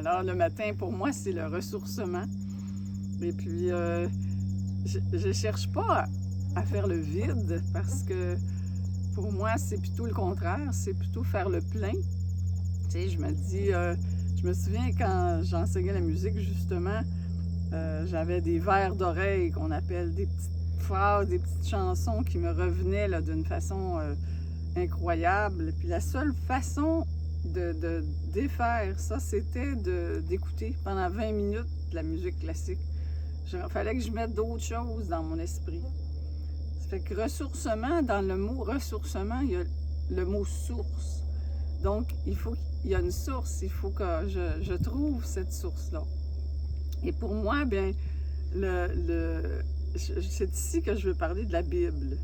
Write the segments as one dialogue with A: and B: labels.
A: Alors, le matin, pour moi, c'est le ressourcement. Et puis, je cherche pas à faire le vide parce que pour moi, c'est plutôt le contraire. C'est plutôt faire le plein. Tu sais, je me dis, je me souviens quand j'enseignais la musique, justement, j'avais des vers d'oreille qu'on appelle des petites phrases, des petites chansons qui me revenaient là, d'une façon incroyable. Puis la seule façon de défaire ça, c'était d'écouter pendant 20 minutes de la musique classique. Il fallait que je mette d'autres choses dans mon esprit. Ça fait que ressourcement, dans le mot ressourcement, il y a le mot source. Donc, il y a une source, il faut que je trouve cette source-là. Et pour moi, bien, c'est ici que je veux parler de la Bible.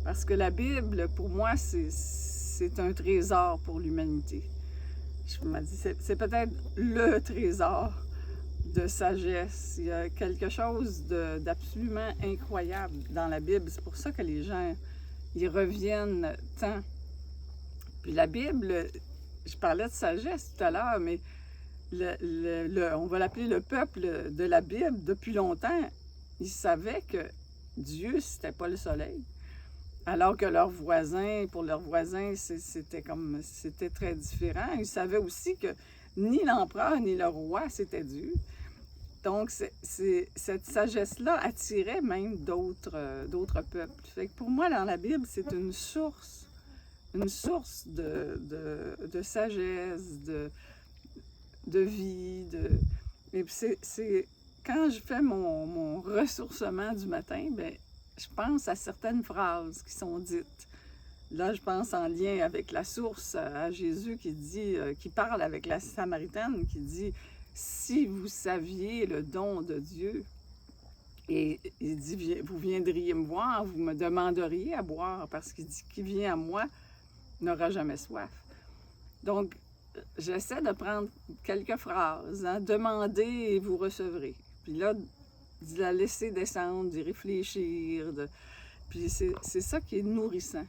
A: Parce que la Bible, pour moi, c'est un trésor pour l'humanité. Je me dis, c'est peut-être le trésor de sagesse. Il y a quelque chose d'absolument incroyable dans la Bible. C'est pour ça que les gens y reviennent tant. Puis la Bible, je parlais de sagesse tout à l'heure, mais on va l'appeler le peuple de la Bible, depuis longtemps, ils savaient que Dieu, c'était pas le soleil. Alors que pour leurs voisins, c'était très différent. Ils savaient aussi que ni l'empereur ni le roi, c'était Dieu. Donc, cette sagesse-là attirait même d'autres peuples. Fait que pour moi, dans la Bible, c'est une source de sagesse, de vie. Et puis quand je fais mon ressourcement du matin, bien, je pense à certaines phrases qui sont dites. Là, je pense en lien avec la source à Jésus qui parle avec la Samaritaine, qui dit « Si vous saviez le don de Dieu, et il dit « Vous viendriez me voir, vous me demanderiez à boire, parce qu'il dit « Qui vient à moi n'aura jamais soif. » Donc, j'essaie de prendre quelques phrases, hein, « Demandez et vous recevrez. » Puis là, de la laisser descendre, d'y réfléchir. Puis c'est ça qui est nourrissant.